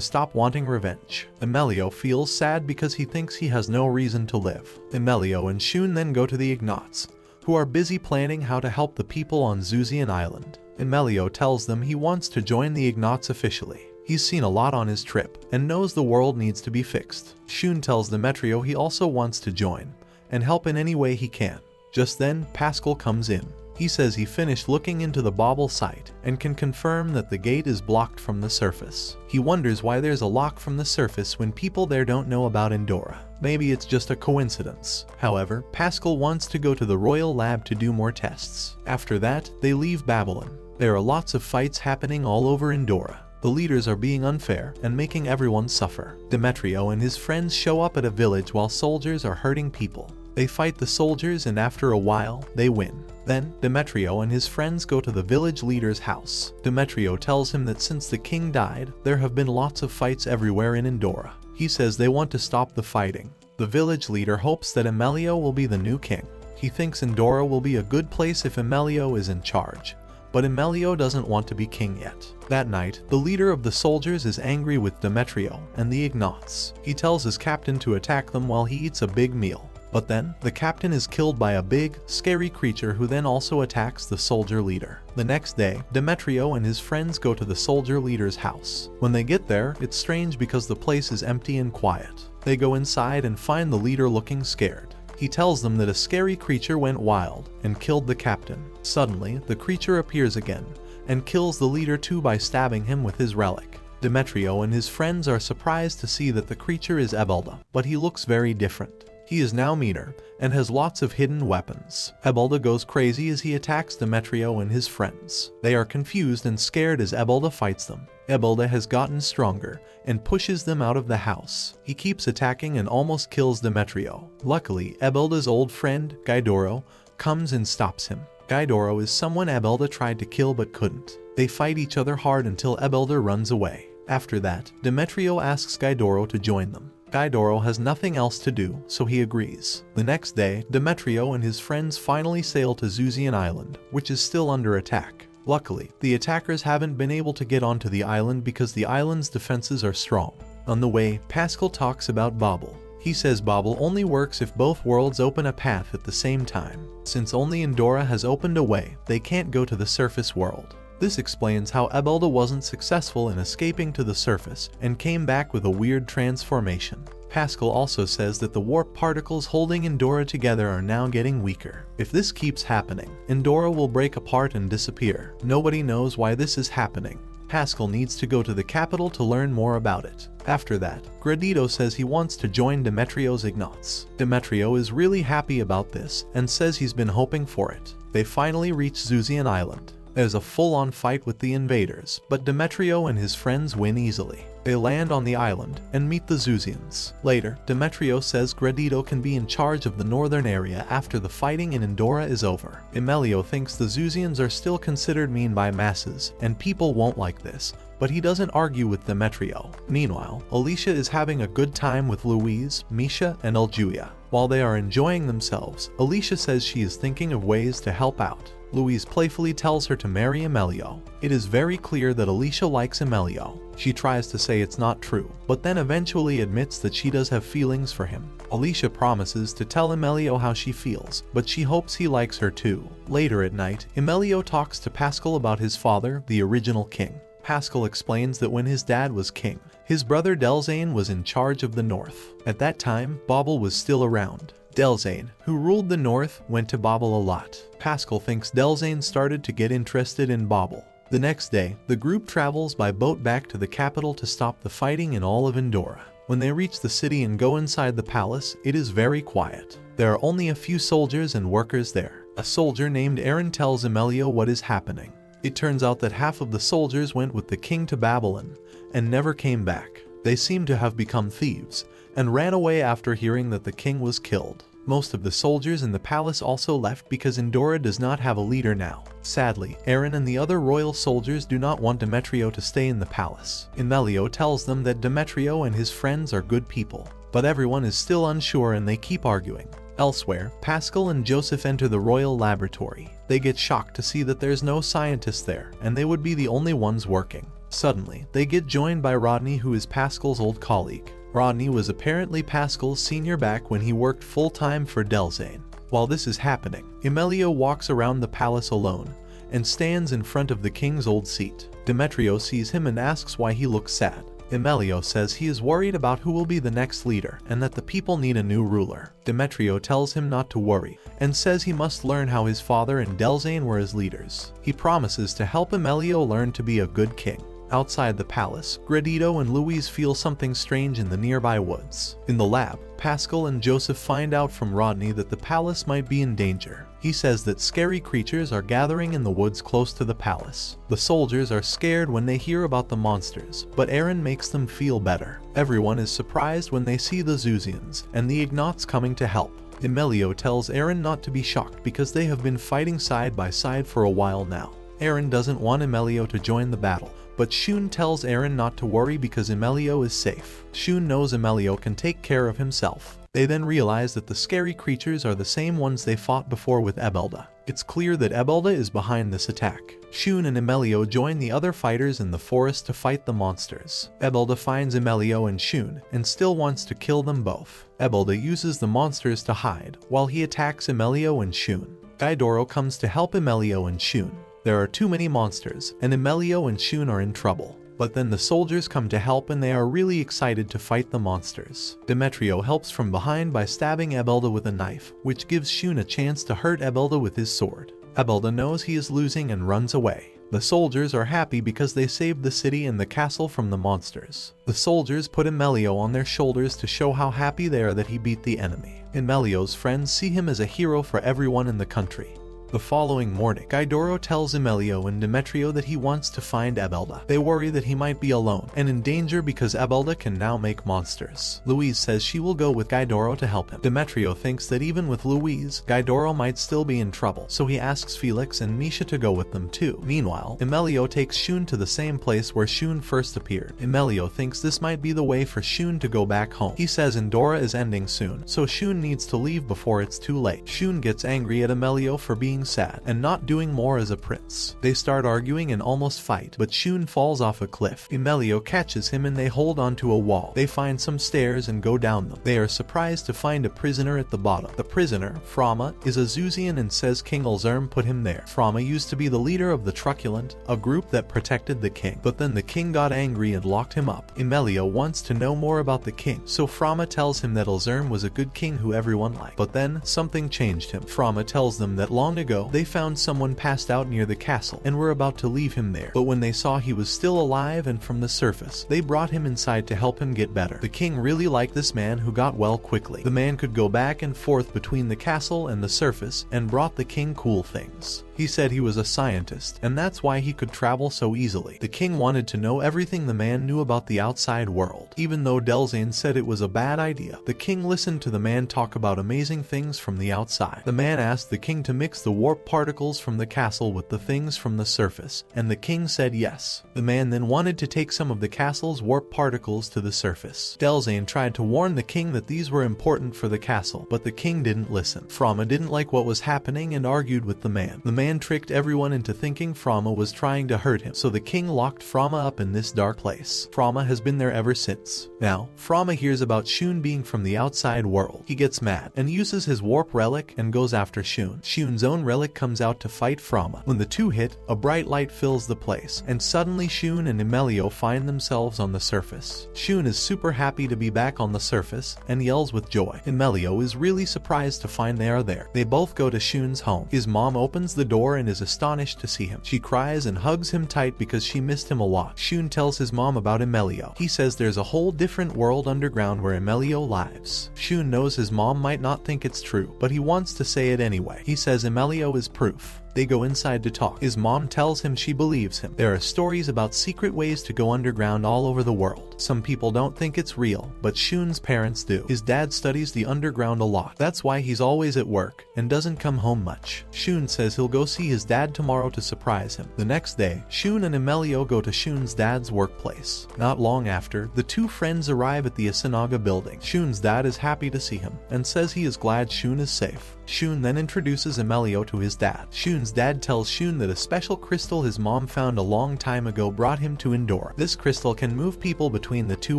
stop wanting revenge. Emilio feels sad because he thinks he has no reason to live. Emilio and Shun then go to the Ignates, who are busy planning how to help the people on Zuzian Island. Emilio tells them he wants to join the Ignates officially. He's seen a lot on his trip and knows the world needs to be fixed. Shun tells Demetrio he also wants to join and help in any way he can. Just then, Pascal comes in. He says he finished looking into the bauble site and can confirm that the gate is blocked from the surface. He wonders why there's a lock from the surface when people there don't know about Endora. Maybe it's just a coincidence. However, Pascal wants to go to the royal lab to do more tests. After that, they leave Babylon. There are lots of fights happening all over Endora. The leaders are being unfair and making everyone suffer. Demetrio and his friends show up at a village while soldiers are hurting people. They fight the soldiers and after a while, they win. Then, Demetrio and his friends go to the village leader's house. Demetrio tells him that since the king died, there have been lots of fights everywhere in Endora. He says they want to stop the fighting. The village leader hopes that Emilio will be the new king. He thinks Endora will be a good place if Emilio is in charge. But Emilio doesn't want to be king yet. That night, the leader of the soldiers is angry with Demetrio and the Ignates. He tells his captain to attack them while he eats a big meal. But then, the captain is killed by a big, scary creature who then also attacks the soldier leader. The next day, Demetrio and his friends go to the soldier leader's house. When they get there, it's strange because the place is empty and quiet. They go inside and find the leader looking scared. He tells them that a scary creature went wild and killed the captain. Suddenly, the creature appears again and kills the leader too by stabbing him with his relic. Demetrio and his friends are surprised to see that the creature is Ebelda, but he looks very different. He is now meaner and has lots of hidden weapons. Ebelda goes crazy as he attacks Demetrio and his friends. They are confused and scared as Ebelda fights them. Ebelda has gotten stronger and pushes them out of the house. He keeps attacking and almost kills Demetrio. Luckily, Ebelda's old friend, Gaidoro, comes and stops him. Gaidoro is someone Ebelda tried to kill but couldn't. They fight each other hard until Ebelda runs away. After that, Demetrio asks Gaidoro to join them. Gaidoro has nothing else to do, so he agrees. The next day, Demetrio and his friends finally sail to Zuzian Island, which is still under attack. Luckily, the attackers haven't been able to get onto the island because the island's defenses are strong. On the way, Pascal talks about Bauble. He says Bauble only works if both worlds open a path at the same time. Since only Endora has opened a way, they can't go to the surface world. This explains how Ebelda wasn't successful in escaping to the surface and came back with a weird transformation. Pascal also says that the warp particles holding Endora together are now getting weaker. If this keeps happening, Endora will break apart and disappear. Nobody knows why this is happening. Pascal needs to go to the capital to learn more about it. After that, Gradito says he wants to join Demetrio's Ignates. Demetrio is really happy about this and says he's been hoping for it. They finally reach Zuzian Island. There's a full-on fight with the invaders, but Demetrio and his friends win easily. They land on the island and meet the Zuzians. Later, Demetrio says Gradito can be in charge of the northern area after the fighting in Endora is over. Emilio thinks the Zuzians are still considered mean by masses, and people won't like this, but he doesn't argue with Demetrio. Meanwhile, Alicia is having a good time with Louise, Misha, and Aljuia. While they are enjoying themselves, Alicia says she is thinking of ways to help out. Louise playfully tells her to marry Emilio. It is very clear that Alicia likes Emilio. She tries to say it's not true, but then eventually admits that she does have feelings for him. Alicia promises to tell Emilio how she feels, but she hopes he likes her too. Later at night, Emilio talks to Pascal about his father, the original king. Pascal explains that when his dad was king, his brother Delzane was in charge of the north. At that time, Bauble was still around. Delzane, who ruled the north, went to Bauble a lot. Pascal thinks Delzane started to get interested in Bauble. The next day, the group travels by boat back to the capital to stop the fighting in all of Endora. When they reach the city and go inside the palace, it is very quiet. There are only a few soldiers and workers there. A soldier named Aaron tells Emilio what is happening. It turns out that half of the soldiers went with the king to Babylon and never came back. They seem to have become thieves and ran away after hearing that the king was killed. Most of the soldiers in the palace also left because Endora does not have a leader now. Sadly, Aaron and the other royal soldiers do not want Demetrio to stay in the palace. Emelio tells them that Demetrio and his friends are good people, but everyone is still unsure and they keep arguing. Elsewhere, Pascal and Joseph enter the royal laboratory. They get shocked to see that there's no scientists there, and they would be the only ones working. Suddenly, they get joined by Rodney, who is Pascal's old colleague. Rodney was apparently Pascal's senior back when he worked full-time for Delzane. While this is happening, Emelio walks around the palace alone and stands in front of the king's old seat. Demetrio sees him and asks why he looks sad. Emelio says he is worried about who will be the next leader and that the people need a new ruler. Demetrio tells him not to worry and says he must learn how his father and Delzane were as leaders. He promises to help Emelio learn to be a good king. Outside the palace, Gredito and Louise feel something strange in the nearby woods. In the lab, Pascal and Joseph find out from Rodney that the palace might be in danger. He says that scary creatures are gathering in the woods close to the palace. The soldiers are scared when they hear about the monsters, but Aaron makes them feel better. Everyone is surprised when they see the Zuzians and the Ignots coming to help. Emelio tells Aaron not to be shocked because they have been fighting side by side for a while now. Aaron doesn't want Emelio to join the battle, but Shun tells Aaron not to worry because Emelio is safe. Shun knows Emelio can take care of himself. They then realize that the scary creatures are the same ones they fought before with Ebelda. It's clear that Ebelda is behind this attack. Shun and Emelio join the other fighters in the forest to fight the monsters. Ebelda finds Emelio and Shun and still wants to kill them both. Ebelda uses the monsters to hide while he attacks Emelio and Shun. Gaidoro comes to help Emelio and Shun. There are too many monsters, and Emelio and Shun are in trouble. But then the soldiers come to help and they are really excited to fight the monsters. Demetrio helps from behind by stabbing Ebelda with a knife, which gives Shun a chance to hurt Ebelda with his sword. Ebelda knows he is losing and runs away. The soldiers are happy because they saved the city and the castle from the monsters. The soldiers put Emelio on their shoulders to show how happy they are that he beat the enemy. Emelio's friends see him as a hero for everyone in the country. The following morning, Gaidoro tells Emelio and Demetrio that he wants to find Ebelda. They worry that he might be alone and in danger because Ebelda can now make monsters. Louise says she will go with Gaidoro to help him. Demetrio thinks that even with Louise, Gaidoro might still be in trouble, so he asks Felix and Misha to go with them too. Meanwhile, Emelio takes Shun to the same place where Shun first appeared. Emelio thinks this might be the way for Shun to go back home. He says Endora is ending soon, so Shun needs to leave before it's too late. Shun gets angry at Emelio for being sad and not doing more as a prince. They start arguing and almost fight, but Shun falls off a cliff. Emelio catches him and they hold onto a wall. They find some stairs and go down them. They are surprised to find a prisoner at the bottom. The prisoner, Frama, is a Zuzian and says King Ulzurm put him there. Frama used to be the leader of the Truculent, a group that protected the king, but then the king got angry and locked him up. Emelio wants to know more about the king, so Frama tells him that Ulzurm was a good king who everyone liked. But then, something changed him. Frama tells them that long ago, they found someone passed out near the castle and were about to leave him there, but when they saw he was still alive and from the surface, they brought him inside to help him get better. The king really liked this man who got well quickly. The man could go back and forth between the castle and the surface and brought the king cool things. He said he was a scientist, and that's why he could travel so easily. The king wanted to know everything the man knew about the outside world. Even though Delzane said it was a bad idea, the king listened to the man talk about amazing things from the outside. The man asked the king to mix the warp particles from the castle with the things from the surface, and the king said yes. The man then wanted to take some of the castle's warp particles to the surface. Delzane tried to warn the king that these were important for the castle, but the king didn't listen. Frama didn't like what was happening and argued with the man. The man tricked everyone into thinking Frama was trying to hurt him, so the king locked Frama up in this dark place. Frama has been there ever since. Now, Frama hears about Shun being from the outside world. He gets mad and uses his warp relic and goes after Shun. Shun's own relic comes out to fight Frama. When the two hit, a bright light fills the place, and suddenly Shun and Emelio find themselves on the surface. Shun is super happy to be back on the surface and yells with joy. Emelio is really surprised to find they are there. They both go to Shun's home. His mom opens the door and is astonished to see him. She cries and hugs him tight because she missed him a lot. Shun tells his mom about Emelio. He says there's a whole different world underground where Emelio lives. Shun knows his mom might not think it's true, but he wants to say it anyway. He says Emelio is proof. They go inside to talk. His mom tells him she believes him. There are stories about secret ways to go underground all over the world. Some people don't think it's real, but Shun's parents do. His dad studies the underground a lot. That's why he's always at work and doesn't come home much. Shun says he'll go see his dad tomorrow to surprise him. The next day, Shun and Emilio go to Shun's dad's workplace. Not long after, the two friends arrive at the Asanaga building. Shun's dad is happy to see him and says he is glad Shun is safe. Shun then introduces Emilio to his dad. Shun's dad tells Shun that a special crystal his mom found a long time ago brought him to Endora. This crystal can move people between the two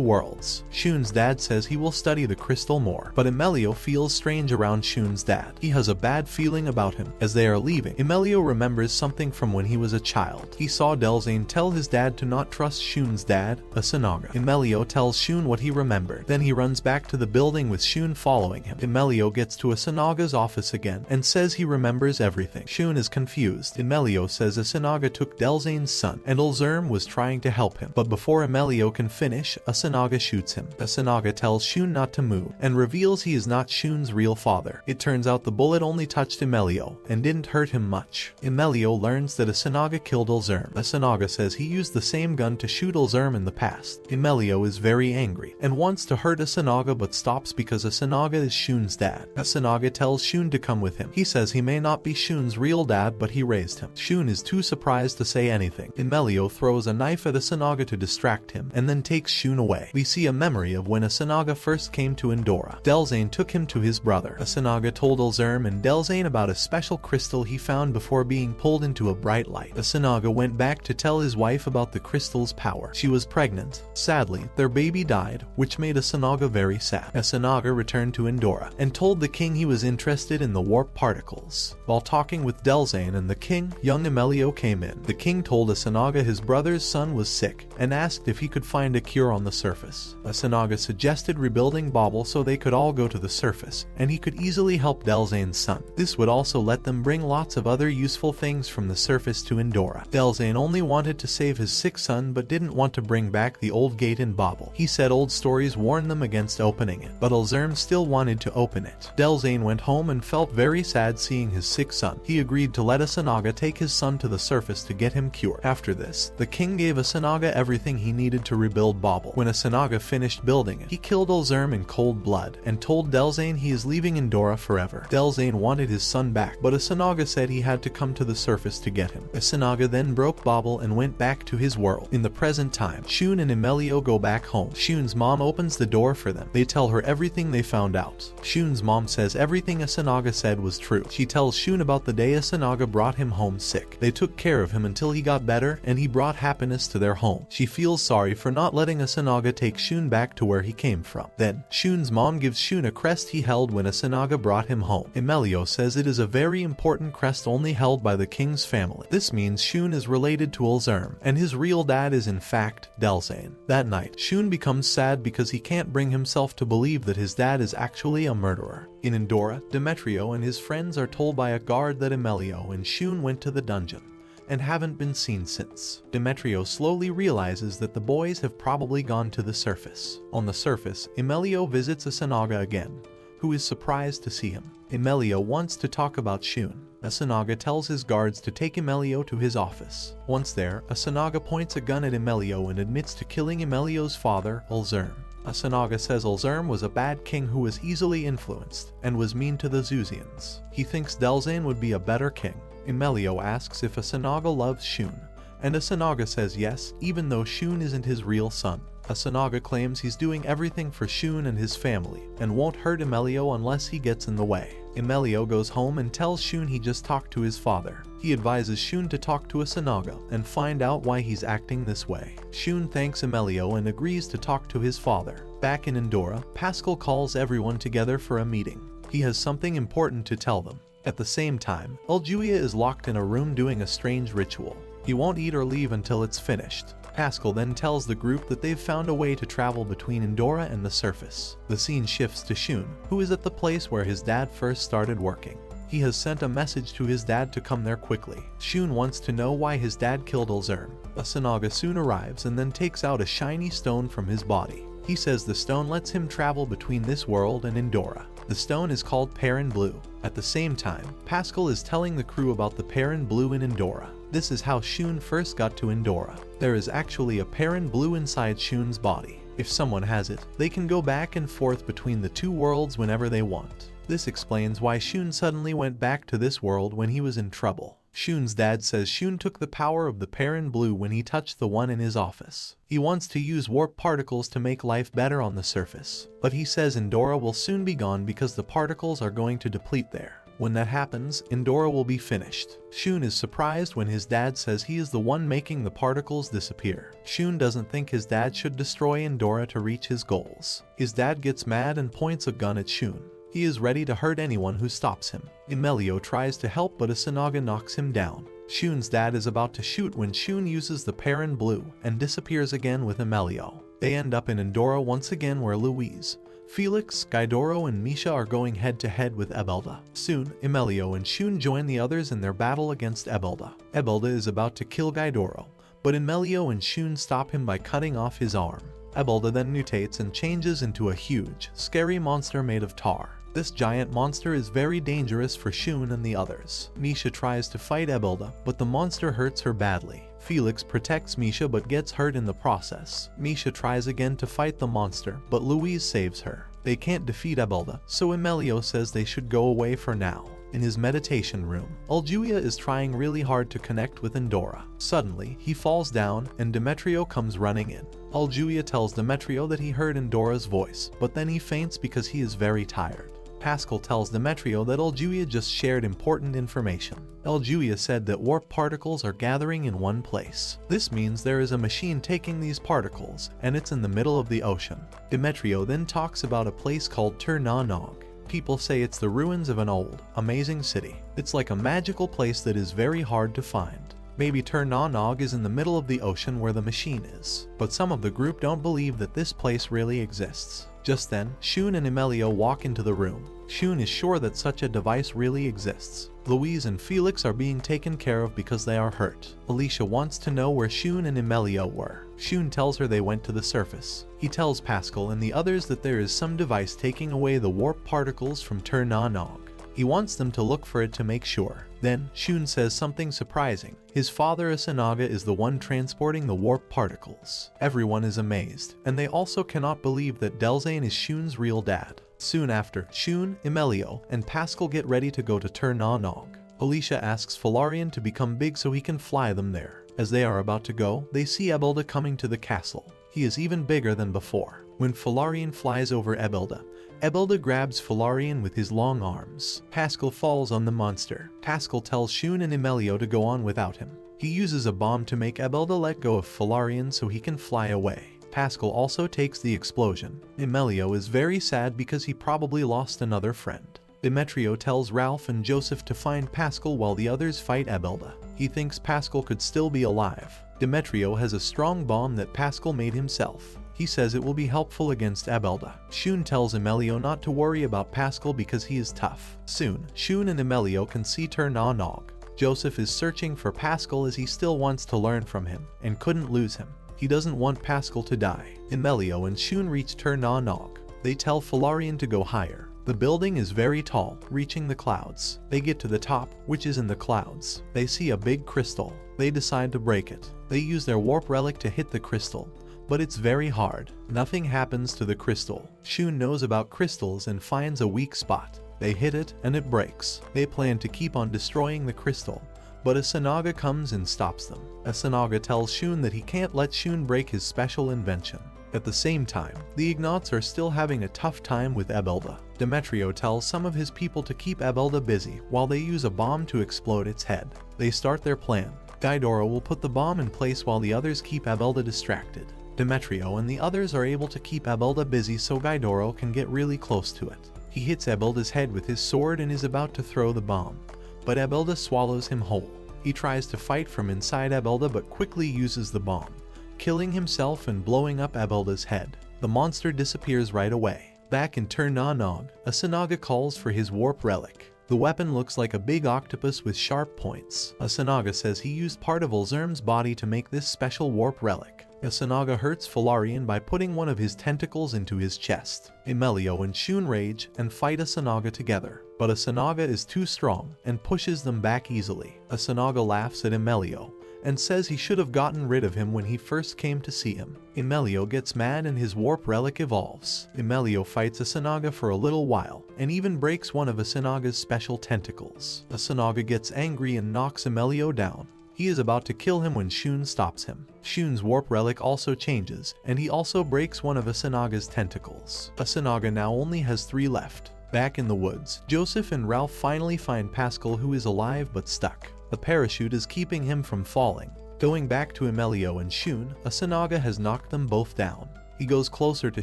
worlds. Shun's dad says he will study the crystal more, but Emilio feels strange around Shun's dad. He has a bad feeling about him. As they are leaving, Emilio remembers something from when he was a child. He saw Delzane tell his dad to not trust Shun's dad, Asanaga. Emilio tells Shun what he remembered. Then he runs back to the building with Shun following him. Emilio gets to Asanaga's office again and says he remembers everything. Shun is confused. Emilio says Asanaga took Delzane's son and Ulzerm was trying to help him, but before Emilio can finish, Asanaga shoots him. Asanaga tells Shun not to move and reveals he is not Shun's real father. It turns out the bullet only touched Emilio and didn't hurt him much. Emilio learns that Asanaga killed Ulzerm. Asanaga says he used the same gun to shoot Ulzerm in the past. Emilio is very angry and wants to hurt Asanaga but stops because Asanaga is Shun's dad. Asanaga tells Shun to come with him. He says he may not be Shun's real dad, but he raised him. Shun is too surprised to say anything. Emilio throws a knife at Asanaga to distract him and then takes Shun away. We see a memory of when Asanaga first came to Endora. Delzane took him to his brother. Asanaga told Ulzerm and Delzane about a special crystal he found before being pulled into a bright light. Asanaga went back to tell his wife about the crystal's power. She was pregnant. Sadly, their baby died, which made Asanaga very sad. Asanaga returned to Endora and told the king he was interested in the warp particles. While talking with Delzane and the king, young Emilio came in. The king told Asanaga his brother's son was sick and asked if he could find a cure on the surface. Asanaga suggested rebuilding Bauble so they could all go to the surface and he could easily help Delzane's son. This would also let them bring lots of other useful things from the surface to Endora. Delzane only wanted to save his sick son but didn't want to bring back the old gate in Bauble. He said old stories warned them against opening it, but Ulzerm still wanted to open it. Delzane went home and felt very sad seeing his sick son. He agreed to let Asanaga take his son to the surface to get him cured. After this, the king gave Asanaga everything he needed to rebuild Bauble. When Asanaga finished building it, he killed Ulzerm in cold blood and told Delzane he is leaving Endora forever. Delzane wanted his son back, but Asanaga said he had to come to the surface to get him. Asanaga then broke Bauble and went back to his world. In the present time, Shun and Emilio go back home. Shun's mom opens the door for them. They tell her everything they found out. Shun's mom says everything Asanaga said was true. She tells Shun about the day Asanaga brought him home sick. They took care of him until he got better and he brought happiness to their home. She feels sorry for not letting Asanaga take Shun back to where he came from. Then, Shun's mom gives Shun a crest he held when Asanaga brought him home. Emilio says it is a very important crest only held by the king's family. This means Shun is related to Ulzerm, and his real dad is in fact Delzane. That night, Shun becomes sad because he can't bring himself to believe that his dad is actually a murderer. In Endora, Demetrio and his friends are told by a guard that Emilio and Shun went to the dungeon and haven't been seen since. Demetrio slowly realizes that the boys have probably gone to the surface. On the surface, Emilio visits Asanaga again, who is surprised to see him. Emilio wants to talk about Shun. Asanaga tells his guards to take Emilio to his office. Once there, Asanaga points a gun at Emilio and admits to killing Emilio's father, Ulzerm. Asanaga says Ulzerm was a bad king who was easily influenced and was mean to the Zuzians. He thinks Delzane would be a better king. Emilio asks if Asanaga loves Shun, and Asanaga says yes, even though Shun isn't his real son. Asanaga claims he's doing everything for Shun and his family, and won't hurt Emilio unless he gets in the way. Emilio goes home and tells Shun he just talked to his father. He advises Shun to talk to Asanaga and find out why he's acting this way. Shun thanks Emilio and agrees to talk to his father. Back in Endora, Pascal calls everyone together for a meeting. He has something important to tell them. At the same time, Uljuia is locked in a room doing a strange ritual. He won't eat or leave until it's finished. Pascal then tells the group that they've found a way to travel between Endora and the surface. The scene shifts to Shun, who is at the place where his dad first started working. He has sent a message to his dad to come there quickly. Shun wants to know why his dad killed Ulzerm. Asanaga soon arrives and then takes out a shiny stone from his body. He says the stone lets him travel between this world and Endora. The stone is called Perrin Blue. At the same time, Pascal is telling the crew about the Perrin Blue in Endora. This is how Shun first got to Endora. There is actually a Perrin Blue inside Shun's body. If someone has it, they can go back and forth between the two worlds whenever they want. This explains why Shun suddenly went back to this world when he was in trouble. Shun's dad says Shun took the power of the Perrin Blue when he touched the one in his office. He wants to use warp particles to make life better on the surface, but he says Endora will soon be gone because the particles are going to deplete there. When that happens, Endora will be finished. Shun is surprised when his dad says he is the one making the particles disappear. Shun doesn't think his dad should destroy Endora to reach his goals. His dad gets mad and points a gun at Shun. He is ready to hurt anyone who stops him. Emelio tries to help, but Asanaga knocks him down. Shun's dad is about to shoot when Shun uses the Perrin Blue and disappears again with Emelio. They end up in Endora once again, where Louise, Felix, Gaidoro, and Misha are going head-to-head with Ebelda. Soon, Emelio and Shun join the others in their battle against Ebelda. Ebelda is about to kill Gaidoro, but Emelio and Shun stop him by cutting off his arm. Ebelda then mutates and changes into a huge, scary monster made of tar. This giant monster is very dangerous for Shun and the others. Misha tries to fight Ebelda, but the monster hurts her badly. Felix protects Misha but gets hurt in the process. Misha tries again to fight the monster, but Louise saves her. They can't defeat Ebelda, so Emelio says they should go away for now. In his meditation room, Uljuia is trying really hard to connect with Endora. Suddenly, he falls down and Demetrio comes running in. Uljuia tells Demetrio that he heard Endora's voice, but then he faints because he is very tired. Pascal tells Demetrio that Uljuia just shared important information. Uljuia said that warp particles are gathering in one place. This means there is a machine taking these particles, and it's in the middle of the ocean. Demetrio then talks about a place called Tur-Na-Nog. People say it's the ruins of an old, amazing city. It's like a magical place that is very hard to find. Maybe Tur-Na-Nog is in the middle of the ocean where the machine is, but some of the group don't believe that this place really exists. Just then, Shun and Emelio walk into the room. Shun is sure that such a device really exists. Louise and Felix are being taken care of because they are hurt. Alicia wants to know where Shun and Emelio were. Shun tells her they went to the surface. He tells Pascal and the others that there is some device taking away the warp particles from Tur-Na-Nog. He wants them to look for it to make sure. Then, Shun says something surprising. His father Asanaga is the one transporting the warp particles. Everyone is amazed, and they also cannot believe that Delzane is Shun's real dad. Soon after, Shun, Emelio, and Pascal get ready to go to Tur-Na-Nog. Alicia asks Felarian to become big so he can fly them there. As they are about to go, they see Ebelda coming to the castle. He is even bigger than before. When Felarian flies over Ebelda, Ebelda grabs Felarian with his long arms. Pascal falls on the monster. Pascal tells Shun and Emelio to go on without him. He uses a bomb to make Ebelda let go of Felarian so he can fly away. Pascal also takes the explosion. Emelio is very sad because he probably lost another friend. Demetrio tells Ralph and Joseph to find Pascal while the others fight Ebelda. He thinks Pascal could still be alive. Demetrio has a strong bomb that Pascal made himself. He says it will be helpful against Ebelda. Shun tells Emelio not to worry about Pascal because he is tough. Soon, Shun and Emelio can see Tur-Na-Nog. Joseph is searching for Pascal as he still wants to learn from him, and couldn't lose him. He doesn't want Pascal to die. Emelio and Shun reach Tur-Na-Nog. They tell Felarian to go higher. The building is very tall, reaching the clouds. They get to the top, which is in the clouds. They see a big crystal. They decide to break it. They use their warp relic to hit the crystal, but it's very hard. Nothing happens to the crystal. Shun knows about crystals and finds a weak spot. They hit it and it breaks. They plan to keep on destroying the crystal, but Asanaga comes and stops them. Asanaga tells Shun that he can't let Shun break his special invention. At the same time, the Ignats are still having a tough time with Ebelda. Demetrio tells some of his people to keep Ebelda busy while they use a bomb to explode its head. They start their plan. Gaidoro will put the bomb in place while the others keep Ebelda distracted. Demetrio and the others are able to keep Ebelda busy so Gaidoro can get really close to it. He hits Ebelda's head with his sword and is about to throw the bomb, but Ebelda swallows him whole. He tries to fight from inside Ebelda but quickly uses the bomb, killing himself and blowing up Ebelda's head. The monster disappears right away. Back in Tur-Na-Nog, Asanaga calls for his warp relic. The weapon looks like a big octopus with sharp points. Asanaga says he used part of Ulzerm's body to make this special warp relic. Asanaga hurts Fularian by putting one of his tentacles into his chest. Emelio and Shun rage and fight Asanaga together, but Asanaga is too strong and pushes them back easily. Asanaga laughs at Emelio and says he should have gotten rid of him when he first came to see him. Emelio gets mad and his warp relic evolves. Emelio fights Asanaga for a little while and even breaks one of Asanaga's special tentacles. Asanaga gets angry and knocks Emelio down. He is about to kill him when Shun stops him. Shun's warp relic also changes, and he also breaks one of Asanaga's tentacles. Asanaga now only has 3 left. Back in the woods, Joseph and Ralph finally find Pascal, who is alive but stuck. A parachute is keeping him from falling. Going back to Emelio and Shun, Asanaga has knocked them both down. He goes closer to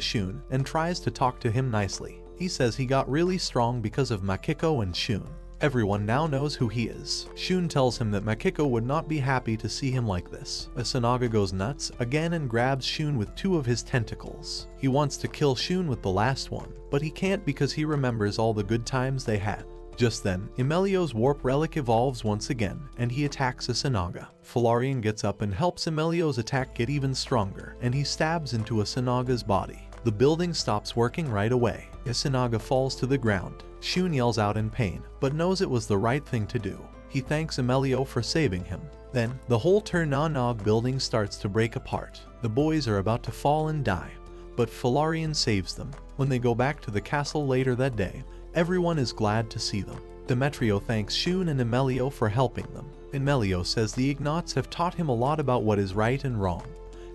Shun and tries to talk to him nicely. He says he got really strong because of Makiko and Shun. Everyone now knows who he is. Shun tells him that Makiko would not be happy to see him like this. Asanaga goes nuts again and grabs Shun with 2 of his tentacles. He wants to kill Shun with the last one, but he can't because he remembers all the good times they had. Just then, Emelio's warp relic evolves once again, and he attacks Asanaga. Fularian gets up and helps Emelio's attack get even stronger, and he stabs into Asanaga's body. The building stops working right away. Asanaga falls to the ground. Shun yells out in pain, but knows it was the right thing to do. He thanks Emelio for saving him. Then, the whole Ternanog building starts to break apart. The boys are about to fall and die, but Fularian saves them. When they go back to the castle later that day, everyone is glad to see them. Demetrio thanks Shun and Emelio for helping them. Emelio says the Ignats have taught him a lot about what is right and wrong,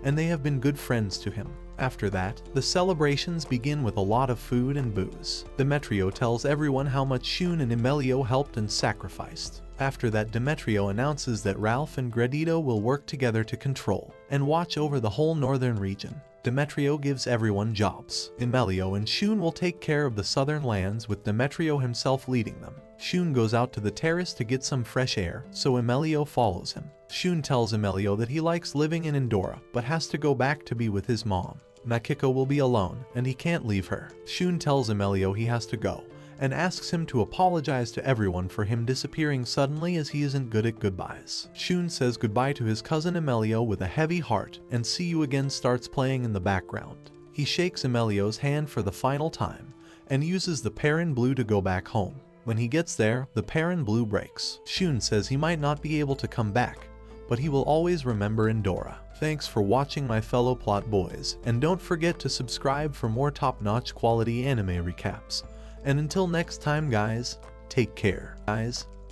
and they have been good friends to him. After that, the celebrations begin with a lot of food and booze. Demetrio tells everyone how much Shun and Emelio helped and sacrificed. After that, Demetrio announces that Ralph and Gradito will work together to control and watch over the whole northern region. Demetrio gives everyone jobs. Emelio and Shun will take care of the southern lands, with Demetrio himself leading them. Shun goes out to the terrace to get some fresh air, so Emelio follows him. Shun tells Emelio that he likes living in Endora, but has to go back to be with his mom. Makiko will be alone, and he can't leave her. Shun tells Emelio he has to go, and asks him to apologize to everyone for him disappearing suddenly, as he isn't good at goodbyes. Shun says goodbye to his cousin Emelio with a heavy heart, and See You Again starts playing in the background. He shakes Emelio's hand for the final time, and uses the pear in blue to go back home. When he gets there, the pear in blue breaks. Shun says he might not be able to come back, but he will always remember Endora. Thanks for watching, my fellow plot boys, and don't forget to subscribe for more top-notch quality anime recaps. And until next time, guys, take care.